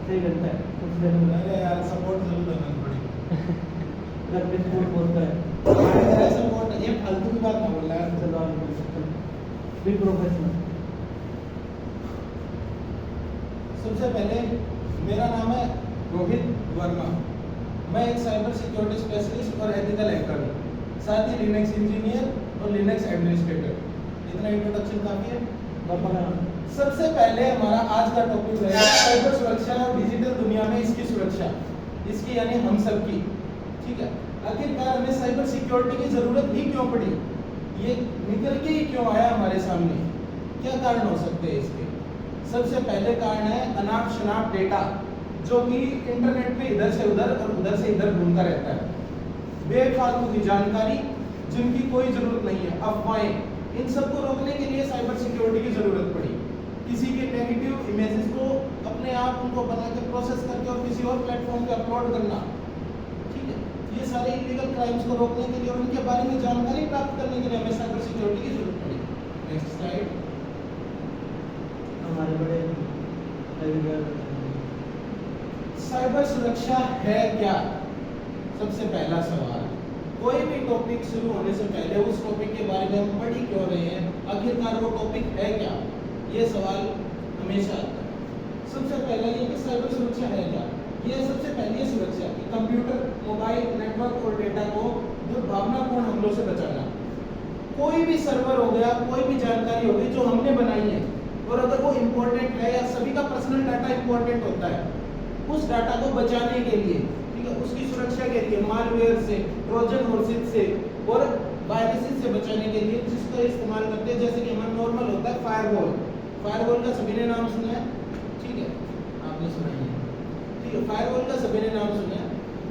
सही लगता है कुछ देर में अरे यार सपोर्ट जरूर करना पड़ेगा। घर पे सपोर्ट बोलता है मेरा सपोर्ट ये फालतू की बात ना बोल रहा है। चलो बी प्रोफेशनल। सबसे पहले मेरा नाम है रोहित वर्मा। मैं एक साइबर सिक्योरिटी स्पेशलिस्ट और एथिकल हैकर हूँ, साथ ही लिनक्स इंजीनियर और लिनक्स एडमिनिस्ट्रेटर। इतना इंट्रोडक्शन काफी है। सबसे पहले हमारा आज का टॉपिक रहेगा साइबर सुरक्षा और डिजिटल दुनिया में इसकी सुरक्षा, इसकी यानी हम सब की। ठीक है, आखिरकार हमें साइबर सिक्योरिटी की जरूरत ही क्यों पड़ी, ये निकल के ही क्यों आया हमारे सामने, क्या कारण हो सकते हैं इसके। सबसे पहले कारण है अनाप शनाप डेटा, जो कि इंटरनेट पे इधर से उधर और उधर से इधर घूमता रहता है। बेफालतू की जानकारी जिनकी कोई जरूरत नहीं है, अफवाहें, इन सबको रोकने के लिए साइबर सिक्योरिटी की जरूरत पड़ी। किसी के नेगेटिव इमेजेस को अपने आप उनको बना के प्रोसेस करके और किसी और प्लेटफॉर्म पे अपलोड करना, ठीक है, ये सारे इलीगल क्राइम्स को रोकने के लिए और उनके बारे में जानकारी प्राप्त करने के लिए हमें साइबर सिक्योरिटी की जरूरत पड़ी। Next slide. हमारे बड़े साइबर सुरक्षा है क्या? सबसे पहला सवाल, कोई भी टॉपिक शुरू होने से पहले उस टॉपिक के बारे में हम पढ़ ही क्यों रहे हैं, आखिरकार वो टॉपिक है क्या, ये सवाल हमेशा आता है। सबसे पहला ये कि साइबर सुरक्षा है क्या। ये सबसे पहली सुरक्षा कि कंप्यूटर, मोबाइल, नेटवर्क और डेटा को दुर्भावनापूर्ण हमलों से बचाना। कोई भी सर्वर हो गया, कोई भी जानकारी हो गई जो हमने बनाई है और अगर वो इम्पोर्टेंट है या सभी का पर्सनल डाटा इम्पोर्टेंट होता है, उस डाटा को बचाने के लिए, ठीक है, उसकी सुरक्षा के लिए मालवेयर से, ट्रोजन हॉर्सेस से और वायरसेस से बचाने के लिए जिसका इस्तेमाल करते हैं, जैसे कि हमारा नॉर्मल होता है फायरवॉल। फायरवॉल का सभी ने नाम सुना है, ठीक है, आपने सुना ही है, ठीक है, फायरवॉल का सभी ने नाम सुना है।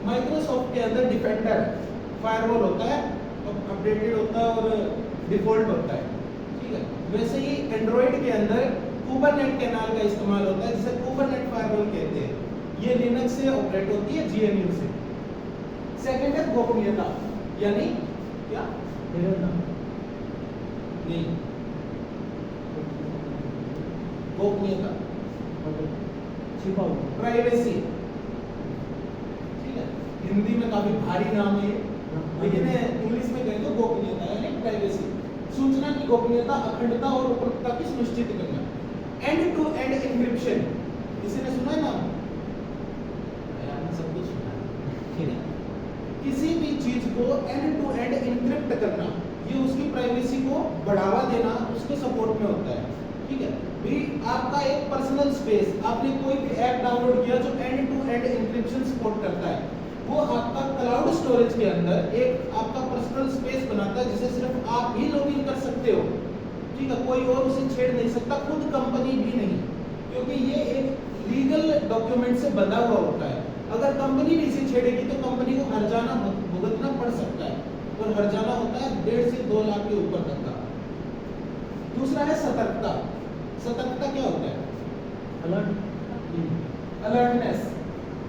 माइक्रोसॉफ्ट के अंदर डिफेंडर फायरवॉल होता है, अपडेटेड होता है और डिफॉल्ट होता है, ठीक है। वैसे ही एंड्रॉइड के अंदर कुबरनेट के नाम का इस्तेमाल होता है, जिसे कुबरनेट फायरवॉल कहते हैं। ये लिनक्स से ऑपरेट होती है, GNU से। सेकंड है गोपनीयता, यानी क्या नहीं, गोपनीयता, छिपा हुआ प्राइवेसी, ठीक है, हिंदी में काफी भारी नाम है लेकिन इंग्लिश में कहें तो गोपनीयता यानी प्राइवेसी। सूचना की गोपनीयता, अखंडता और उपलब्धता की सुनिश्चित करना। एंड टू एंड एन्क्रिप्शन, किसी ने सुना है नाम? सब कुछ सुना है, ठीक है। किसी भी चीज को एंड टू एंड एन्क्रिप्ट करना, ये उसकी प्राइवेसी को बढ़ावा देना उसके सपोर्ट में होता है, ठीक है। भी आपका एक पर्सनल स्पेस, आपने कोई भी ऐप डाउनलोड किया जो end to end encryption support करता है, वो आपका क्लाउड स्टोरेज के अंदर एक आपका पर्सनल स्पेस बनाता है जिसे सिर्फ आप ही लॉगिन कर सकते हो, ठीक है, कोई और उसे छेड़ नहीं सकता, खुद कंपनी भी नहीं, क्योंकि ये एक लीगल डॉक्यूमेंट से बंधा हुआ होता है। अगर कंपनी भी इसे छेड़ेगी तो कंपनी को हर्जाना भुगतना पड़ सकता है, और हर्जाना होता है 1.5 से 2 लाख के ऊपर तक का। दूसरा है सतर्कता। सतर्कता क्या होता है? अलर्टनेस।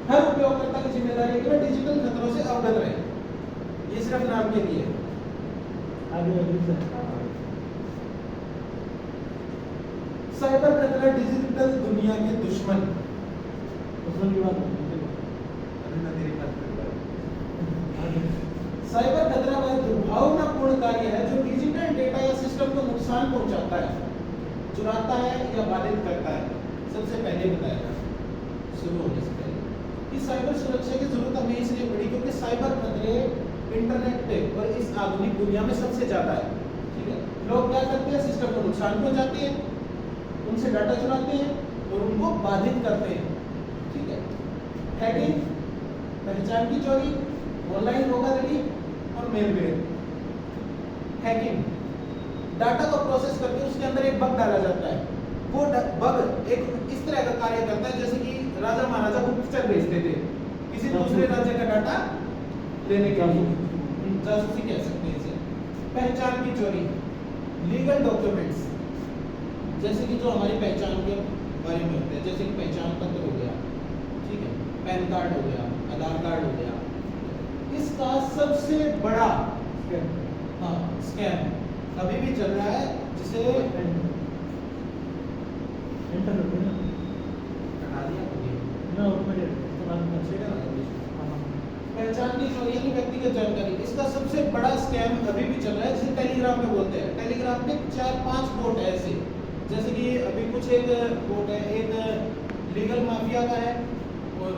हर उपयोगकर्ता की जिम्मेदारी है कि वह डिजिटल खतरों से अवगत रहे, ये सिर्फ नाम के लिए। साइबर खतरा डिजिटल दुनिया के दुश्मन की बात है। साइबर खतरा वह दुर्भावनापूर्ण कार्य है जो डिजिटल डेटा या सिस्टम को नुकसान पहुंचाता है, चुराता है या बाधित करता है। सबसे पहले बताया शुरू होने से पहले कि साइबर सुरक्षा की जरूरत हमें इसलिए पड़ी क्योंकि साइबर खतरे इंटरनेट पे और इस आधुनिक दुनिया में सबसे ज्यादा है, ठीक है। लोग क्या करते हैं, सिस्टम को नुकसान पहुंचाते हैं, उनसे डाटा चुराते हैं और उनको बाधित करते हैं, ठीक है। हैकिंग, पहचान की चोरी, ऑनलाइन धोखाधड़ी और मेलवेयर। हैकिंग, डाटा को प्रोसेस करके उसके अंदर एक बग डाला जाता है। वो बग एक इस तरह का कार्य करता है जैसे कि राजा महाराजा गुप्तचर भेजते थे किसी दूसरे राज्य का डाटा लेने के लिए, जासूसी कह सकते हैं इसे। पहचान की चोरी, लीगल डॉक्यूमेंट्स, जैसे कि जो हमारी पहचान के बारे में होते हैं, जैसे कि पहचान पत्र हो गया, ठीक है, पैन कार्ड हो गया, आधार कार्ड हो गया। इसका सबसे बड़ा स्कैम अभी भी चल रहा है, जिसे हटा दिया ठीक है ना? हाँ। पहचान की चोरी यानी व्यक्तिगत जानकारी, इसका सबसे बड़ा स्कैम अभी भी चल रहा है, जिसे टेलीग्राम में बोलते हैं। टेलीग्राम में 4-5 बोट है ऐसे, जैसे कि अभी कुछ एक बोट है, एक लीगल माफिया का है और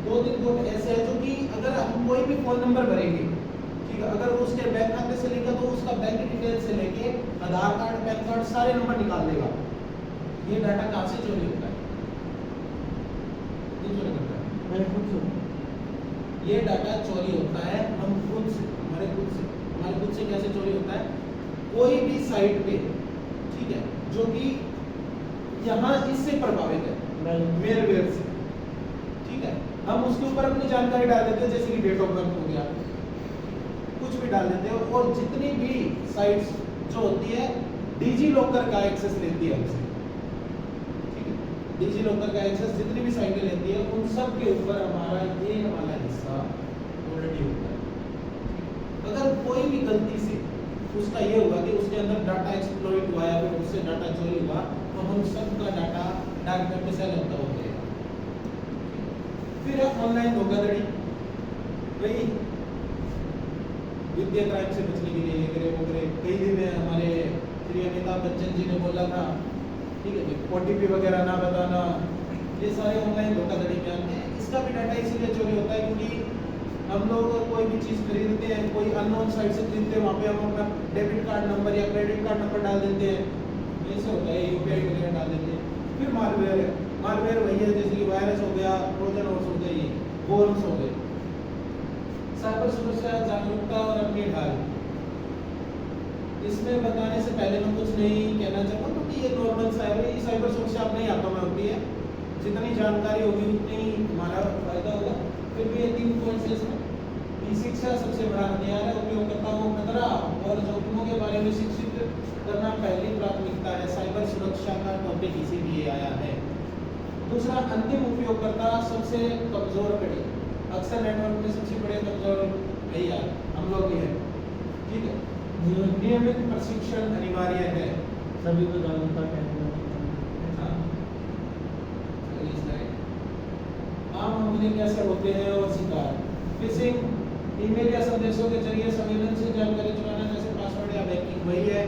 2-3 बोट ऐसे है जो कि अगर हम कोई भी फोन नंबर भरेंगे, ठीक है, अगर वो उसके बैंक खाते से लेकर तो उसका बैंक डिटेल से लेके आधार कार्ड, पैन कार्ड सारे नंबर निकाल देगा। ये डाटा कहाँ से चोरी होता है? ये चोरी करता है, मैं खुद से ये डाटा चोरी होता है हम खुद से, हमारे खुद से कैसे चोरी होता है? कोई भी साइट पे, ठीक है, जो कि यहाँ इससे प्रभावित है, मेलवेयर से, ठीक है, हम उसके ऊपर अपनी जानकारी डाल देते हैं, जैसे कि डेट ऑफ बर्थ हो गया, कुछ भी डाल देते हैं, और जितनी भी साइट्स जो होती है डिजी लॉकर का एक्सेस लेती है हमसे, ठीक है, डिजी लॉकर का एक्सेस जितनी भी साइटें लेती है उन सब के ऊपर हमारा ये वाला हिस्सा ऑलरेडी होता है। अगर कोई भी गलती से उसका ये हुआ कि उसके अंदर डाटा एक्सप्लॉइट हुआ या फिर उससे डाटा चोरी हुआ, तो हम सब का डाटा डार्क वेब पे सेल होता हो गया। फिर है ऑनलाइन धोखाधड़ी, वही वित्तीय क्राइम से बचने के लिए ये करे वो करे। कई दिन में हमारे श्री अमिताभ बच्चन जी ने बोला था, ठीक है, ओटीपी वगैरह ना बताना, ये सारे ऑनलाइन धोखाधड़ी में आते हैं। इसका भी डाटा इसीलिए चोरी होता है क्योंकि हम लोग कोई भी चीज़ खरीदते हैं, कोई अननोन साइट से खरीदते हैं, वहाँ पे हम अपना डेबिट कार्ड नंबर या क्रेडिट कार्ड नंबर डाल देते हैं, ऐसे होता है, यूपीआई वगैरह डाल देते हैं। फिर मालवेयर है, मालवेयर वही है जैसे कि वायरस हो गया, ट्रोजन हॉर्स हो गई, वॉर्म्स हो गए। साइबर सुरक्षा जागरूकता और अपनी ढाल, इसमें बताने से पहले मैं कुछ नहीं कहना चाहूँगा क्योंकि ये नॉर्मल साइबर सुरक्षा अपने ही हाथों में होती है, जितनी जानकारी होगी उतनी ही हमारा फायदा होगा। फिर भी ये 3 पॉइंट्स इसमें कि शिक्षा सबसे बड़ा हथियार है, उपयोगकर्ताओं को खतरा और जोखिमों के बारे में शिक्षित करना पहली प्राथमिकता है। साइबर सुरक्षा का टॉपिक इसीलिए आया है। दूसरा, अंतिम उपयोगकर्ता सबसे कमजोर कड़ी, अक्सर नेटवर्क में सबसे बड़े कमजोर यही यार हम लोग ही हैं, ठीक है। नियमित प्रशिक्षण अनिवार्य है, सभी को जागरूकता कहते हैं। आम हमले कैसे होते हैं और शिकार, फिशिंग, ईमेल या संदेशों के जरिए संवेदनशील जानकारी चुराना, जैसे पासवर्ड या बैंकिंग, वही है,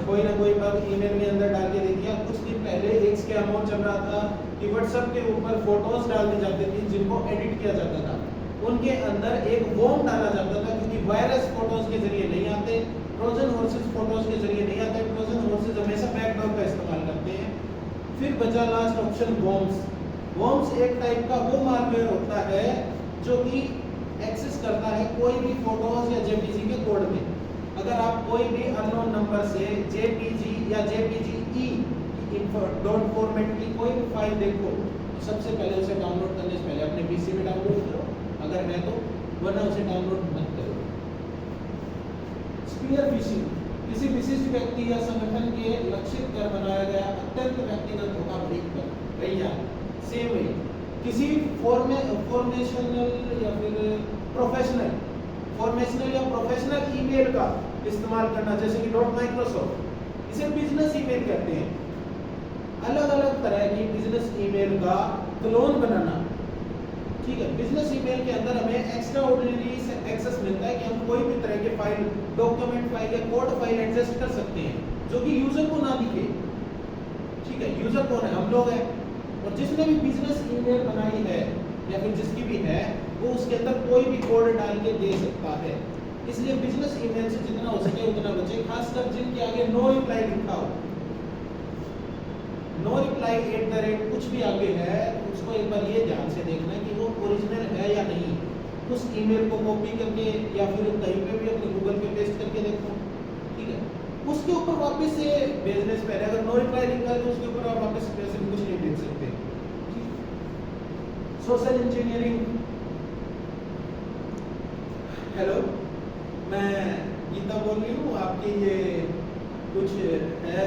कोई ना कोई बग ईमेल में अंदर डाल के दे दिया। कुछ दिन पहले एक स्कैम और चल रहा था कि व्हाट्सएप के ऊपर फोटोज डाल दी जाती थी जिनको एडिट किया जाता था, उनके अंदर एक वॉर्म डाला जाता था क्योंकि वायरस फोटोज के जरिए नहीं आते, ट्रोजन हॉर्सेस फोटोज के जरिए नहीं आते। ट्रोजन हॉर्सेस हमेशा बैकडोर का इस्तेमाल करते हैं। फिर बचा लास्ट ऑप्शन वॉर्म्स। वॉर्म्स एक टाइप का वो मालवेयर होता है जो कि एक्सेस करता है कोई भी फोटोज या जेपीजी के कोड में। अगर आप कोई भी अननोन नंबर से जेपीजी या जेपीजी डॉट फॉर्मेट की कोई भी फाइल देखो तो सबसे पहले उसे डाउनलोड करने से पहले अपने पीसी में डाउनलोड करो, अगर है तो, वरना उसे डाउनलोड मत करो। स्पीयर फिशिंग, किसी विशिष्ट व्यक्ति या संगठन के लक्षित कर बनाया गया अत्यंत व्यक्तिगत धोखाधड़ी पर, भैया सेम है, किसी फॉर्मेशनल या फिर प्रोफेशनल या प्रोफेशनल ईमेल का इस्तेमाल करना, जैसे कि .माइक्रोसॉफ्ट, इसे बिजनेस ईमेल कहते हैं। अलग अलग तरह की बिजनेस ईमेल का क्लोन बनाना, ठीक है। बिजनेस ईमेल के अंदर हमें एक्स्ट्रा ऑर्डिनरी एक्सेस मिलता है कि हम कोई भी तरह के फाइल, डॉक्यूमेंट फाइल या कोड फाइल एडजस्ट कर सकते हैं जो कि यूजर को ना दिखे, ठीक है। यूजर कौन है? हम लोग हैं। और जिसने भी बिजनेस ईमेल बनाई है या फिर जिसकी भी है वो उसके अंदर कोई भी कोड डाल के दे सकता है। इसलिए बिजनेस ईमेल से जितना हो सके उतना बचे, खासकर जिनके आगे नो रिप्लाई लिखा हो। नो रिप्लाई @ कुछ भी आगे है, उसको एक बार ये ध्यान से देखना है कि वो ओरिजिनल है या नहीं। उस ईमेल को कॉपी करके या फिर कहीं पे भी अपने गूगल पे पेस्ट करके देखो, ठीक है। उसके ऊपर वापस से भेजने से पहले अगर नो रिप्लाई लिखा है तो उसके ऊपर आप वापस वैसे कुछ नहीं भेज सकते। सोशल इंजीनियरिंग, हेलो, मैं गीता बोल रही हूँ। आपकी ये कुछ है,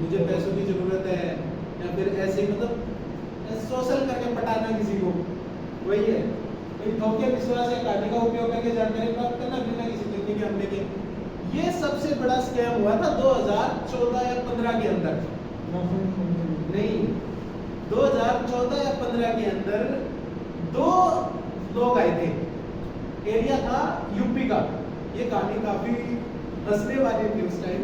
मुझे पैसों की ज़रूरत है या फिर ऐसे मतलब सोशल करके पटाना किसी को, वही है। वही धोखे, विश्वास या घाटे का उपयोग करके जानकारी प्राप्त करना बिना किसी तकनीकी हमले के। ये सबसे बड़ा स्कैम हुआ था 2014 या 15 के अंदर। नहीं, 2014 या 15 के अंदर दो लोग आए थे, एरिया था यूपी का। ये कहानी काफी हंसने वाली थी उस टाइम।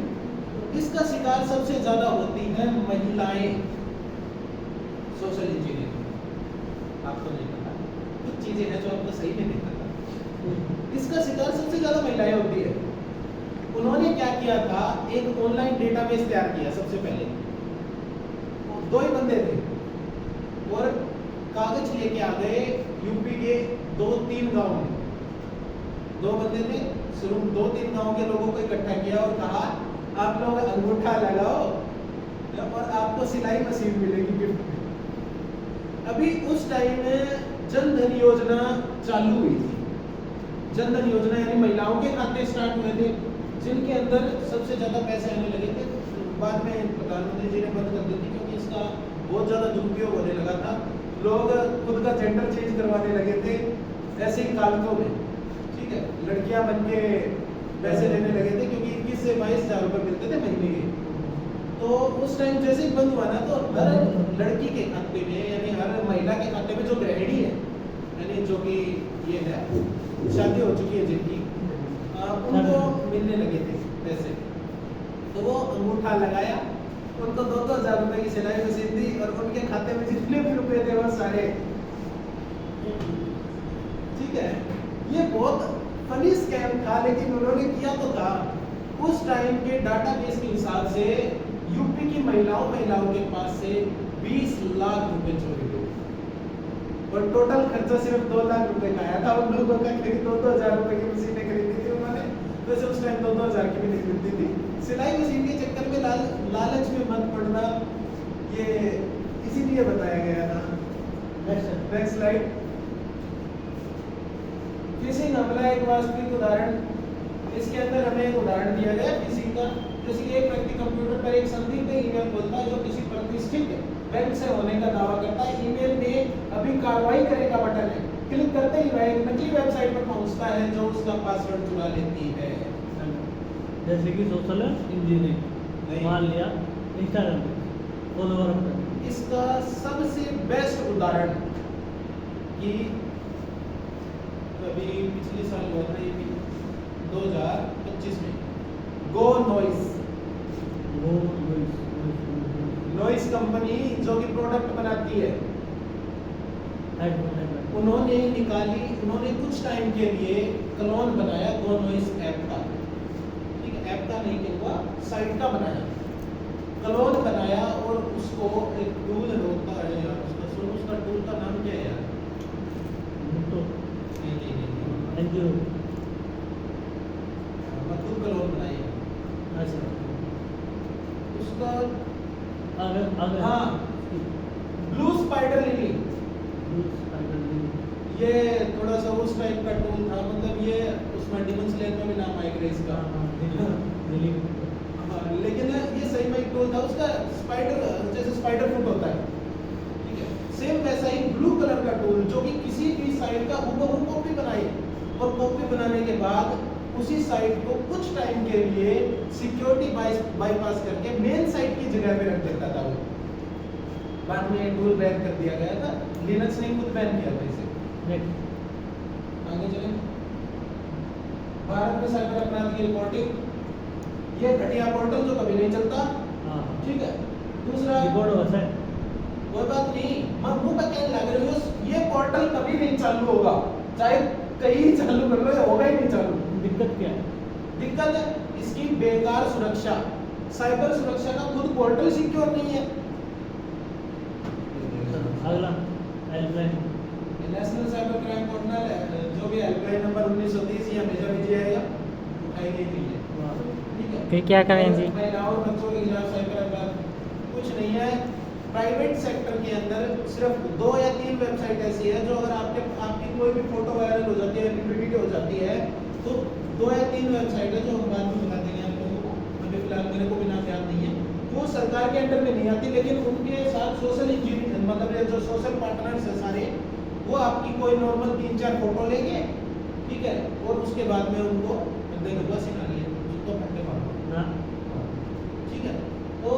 इसका शिकार सबसे ज्यादा होती है महिलाएं। सोशल इंजीनियरिंग आपको नहीं पता, कुछ चीजें हैं जो आपको सही में नहीं पता। इसका शिकार सबसे ज्यादा महिलाएं होती है। उन्होंने क्या किया था, एक ऑनलाइन डेटाबेस तैयार किया सबसे पहले। दो ही बंदे थे और कागज लेके आ गए यूपी के 2-3 गांव में। दो बंदे थे, शुरू 2-3 गांव के लोगों को इकट्ठा किया और कहा आप लोग अंगूठा लगाओ और आपको सिलाई मशीन मिलेगी गिफ्ट में। अभी उस टाइम में जन धन योजना चालू हुई थी। जन धन योजना यानी महिलाओं के खाते स्टार्ट हुए थे, जिनके अंदर सबसे ज्यादा पैसे आने लगे थे। बाद में प्रधानमंत्री जी ने बंद कर दी थी क्योंकि इसका बहुत ज्यादा दुरुपयोग होने लगा था। लोग खुद का जेंडर चेंज करवाने लगे थे ऐसे ही कालकों में, ठीक है, लड़कियां बन के पैसे लेने लगे थे क्योंकि 21 से 22 हज़ार रुपए मिलते थे महीने के। तो उस टाइम जैसे ही बंद हुआ ना, तो हर लड़की के खाते में यानी हर महिला के खाते में जो गृहिणी है यानी जो कि ये है शादी हो चुकी है जिनकी, उनको मिलने लगे थे पैसे। तो वो अंगूठा लगाया, उनको 2-2 हज़ार रुपए की सिलाई मशीन दी और उनके खाते में जितने भी रुपए थे वो सारे, ठीक है। ये बहुत फनी स्कैम था, लेकिन उन्होंने किया तो था। उस टाइम के डाटाबेस के हिसाब से यूपी की महिलाओं के पास से 20 लाख रुपए चोरी हुए और टोटल खर्चा सिर्फ 2 लाख रुपए का आया था। उन लोगों का खरीद 2-2 हज़ार रुपए की मशीनें खरीदी थी उन्होंने, वैसे उस टाइम 2-2 हज़ार की भी नहीं मिलती थी। सिलाई मशीन के चक्कर में लालच में मत पड़ना, ये इसीलिए बताया गया था। Next slide. फिशिंग हमला एक वास्तविक उदाहरण। इसके अंदर हमें एक उदाहरण दिया गया फिशिंग का। जैसे कि एक व्यक्ति कंप्यूटर पर एक संदिग्ध ईमेल खोलता है जो किसी प्रतिष्ठित बैंक से होने का दावा करता है। ईमेल में अभी कार्रवाई करेगा बटन है, क्लिक करते ही वह एक नकली वेबसाइट पर पहुंचता है जो उसका पासवर्ड चुरा लेती है। जैसे कि सोशल इंजीनियरिंग मान लिया इंस्टाग्राम पे फॉलोवर। इसका सबसे बेस्ट उदाहरण कि अभी पिछले साल हुआ था, ये भी 2025 में गो नॉइस कंपनी जो कि प्रोडक्ट बनाती है, उन्होंने कुछ टाइम के लिए क्लोन बनाया गो नॉइस ऐप का। ठीक है, ऐप का नहीं क्या हुआ, साइट का बनाया, क्लोन बनाया और उसको एक टूल होता है यार, उसका टूल का नाम क्या है यार? मतलब क्लोन बनाई अच्छा उसका अगर हाँ ब्लू स्पाइडर लिली, ये थोड़ा सा उस टाइप का टूल था। मतलब ये उसमें डिमन स्लेयर में भी नाम आएगा इसका। लेकिन ये सही में एक टूल था, उसका स्पाइडर जैसे स्पाइडर फुट होता है, ठीक है, सेम वैसा ही ब्लू कलर का टूल जो कि किसी भी साइट का हूबहू कॉपी बनाई और कॉपी बनाने के बाद उसी साइट को कुछ टाइम के लिए सिक्योरिटी बाईपास करके मेन साइट की जगह पे रख देता था वो। बाद में ये टूल बैन कर दिया गया था, लिनक्स ने खुद बैन किया था इसे। आगे चलें। भारत में साइबर अपराध की रिपोर्टिंग, ये घटिया पोर्टल जो कभी नहीं चलता, ठीक है। दूसरा कोई बात नहीं, मैं मुंह पे कहने लग रही हूँ, ये पोर्टल कभी नहीं चालू होगा, चाहे कहीं चालू कर लो, ये होगा ही नहीं चालू। दिक्कत क्या है? दिक्कत है इसकी बेकार सुरक्षा, साइबर सुरक्षा का खुद पोर्टल सिक्योर नहीं है। अगला helpline, national cyber crime portal है, जो भी हेल्पलाइन नंबर 1930 या हमेशा भेजी जाएगा, उठाएंगे के लिए, ठीक है। फिर क्या करें जी? महिलाओं और बच्चों के खिलाफ साइबर अपराध कुछ नहीं है। प्राइवेट सेक्टर के अंदर सिर्फ 2 या 3 वेबसाइट ऐसी है जो अगर आपकी कोई भी फोटो वायरल हो जाती है, वीडियो हो जाती है, तो 2 या 3 वेबसाइट है जो हम बाद में बता देंगे आप लोगों को, अभी फिलहाल मेरे को भी नाम याद नहीं है, वो सरकार के अंडर में नहीं आती, लेकिन उनके साथ सोशल इंजीनियर मतलब ये जो सोशल पार्टनर्स है सारे, वो आपकी कोई नॉर्मल 3-4 फोटो लेंगे, ठीक है, और उसके बाद में उनको देखो सिखा लिए उसको फटके मारो, ठीक है। तो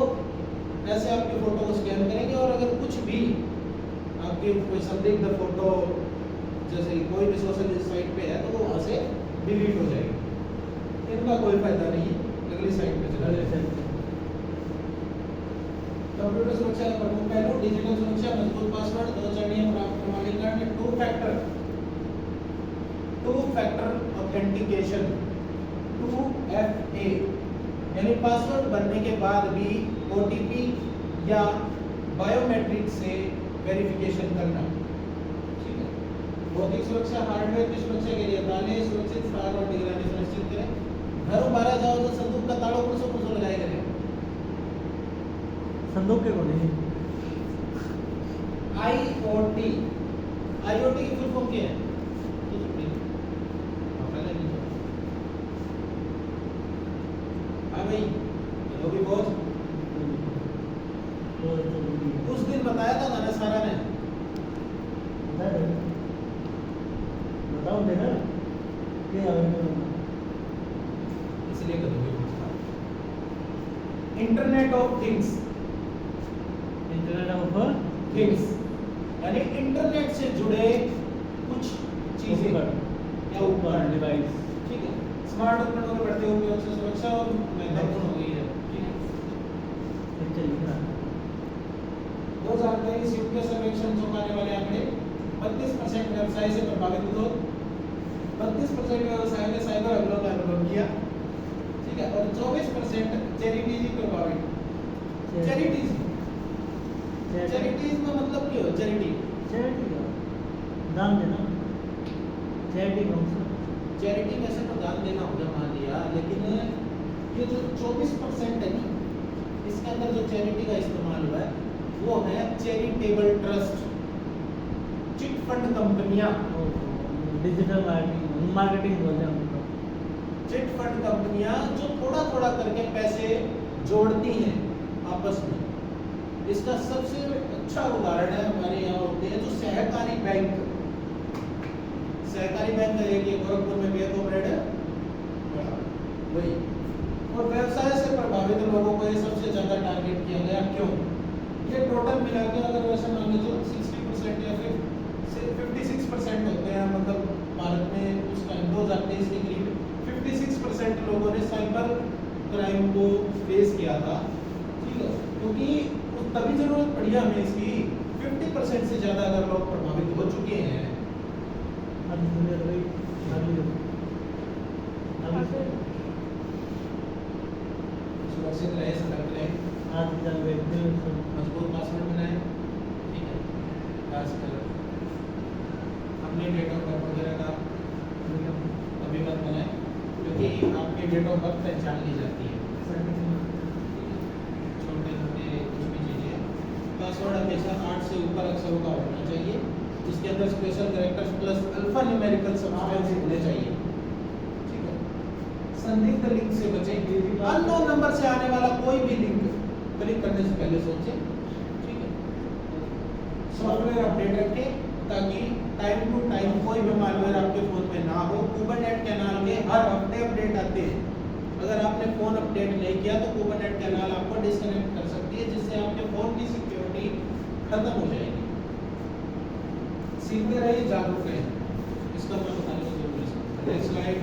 ऐसे आपके फोटो को स्कैन करेंगे और अगर कुछ भी आप आपकी कोई संदिग्ध फोटो जैसे कोई भी सोशल साइट पे है तो वो वहाँ से डिलीट हो जाएगी। इनका कोई फायदा नहीं है, अगली साइट पे चला जाएगा। कंप्यूटर सुरक्षा का प्रमुख पहलू डिजिटल सुरक्षा, मजबूत पासवर्ड, दो चरणीय प्रमाणीकरण, टू फैक्टर ऑथेंटिकेशन 2FA, यानी पासवर्ड बनने के बाद भी OTP या बायोमेट्रिक से वेरिफिकेशन करना। ठीक है। भौतिक सुरक्षा, हार्डवेयर की सुरक्षा के लिए ताले सुरक्षित स्थान और निगरानी सुनिश्चित करें। घरों बाहर जाओ तो संदूक का ताला पुलिस लगाए करें। संदूक के को नहीं। IoT की फुल फॉर्म क्या है? हाँ भाई, वो भी बहुत उस दिन बताया था मैंने सारा ने। बताओ देना क्या इसलिए कभी पूछता। Internet of things, internet of things यानी इंटरनेट से जुड़े कुछ चीजें या उपकरण, डिवाइस। ठीक है। स्मार्ट उपकरणों के बढ़ते उपयोग से सुरक्षा और महत्वपूर्ण हो गई है। ठीक है। वो जानते हैं इस युग के सर्वेक्षण चौंकाने वाले आंकड़े 32% व्यवसाय से प्रभावित हुए, 32% व्यवसाय में साइबर हमलों का अनुभव किया। ठीक है। और 24% चैरिटीज प्रभावित। चैरिटीज में मतलब क्या हो? चैरिटी दान देना। चैरिटी कौन सा? चैरिटी वैसे तो दान देना हो गया मान लिया, लेकिन ये जो 24% है ना, इसके अंदर जो चैरिटी का इस्तेमाल हुआ है वो है चैरिटेबल ट्रस्ट, चिट फंड कंपनियां, डिजिटल मार्केटिंग बोलते हैं उनको। चिट फंड कंपनियां जो थोड़ा थोड़ा करके पैसे जोड़ती हैं आपस में। इसका सबसे अच्छा उदाहरण है हमारे यहाँ होते हैं जो सहकारी बैंक है, एक गोरखपुर में बैंक ऑफ बड़ौदा है वही। और व्यवसाय से प्रभावित लोगों को ये सबसे ज्यादा टारगेट किया गया। क्यों? ये टोटल मिला के अगर वैसे मान लो 60% या फिर 56% होते हैं, मतलब भारत में उस टाइम 2023 के करीब 56% लोगों ने साइबर क्राइम को फेस किया था। ठीक है। क्योंकि तभी जरूरत पड़ी हमें इसकी। 50% से ज्यादा अगर लोग प्रभावित हो चुके हैं। सुरक्षित रहे, सतर्क रहे, मजबूत पासवर्ड बनाए। ठीक है। खासकर अपने डेट ऑफ बर्थ वगैरह का अभी मत बनाए, क्योंकि आपकी डेट ऑफ बर्थ पहचान ली जाती है। छोटे छोटे कुछ भी चीजें, पासवर्ड हमेशा 8 से ऊपर अक्षरों का होना चाहिए, जिसके अंदर special characters plus alpha numerical substance होने चाहिए। ठीक है। संदिग्ध लिंक से बचें। अननोन नंबर से आने वाला कोई भी लिंक क्लिक करने से पहले सोचें। ठीक है। सॉफ्टवेयर अपडेट रखें ताकि टाइम टू टाइम कोई भी मालवेयर आपके फोन में ना हो। कुबरनेट कैनाल के हर हफ्ते अपडेट आते हैं। अगर आपने फोन अपडेट नहीं किया तो कुबरनेट कैनाल आपको डिस्कनेक्ट कर सकती है, जिससे आपके फोन की सिक्योरिटी खत्म हो जाएगी। सीखते रहिए, जागरूक रहिए। इसका मैं बताने की जरूरत है। Next slide.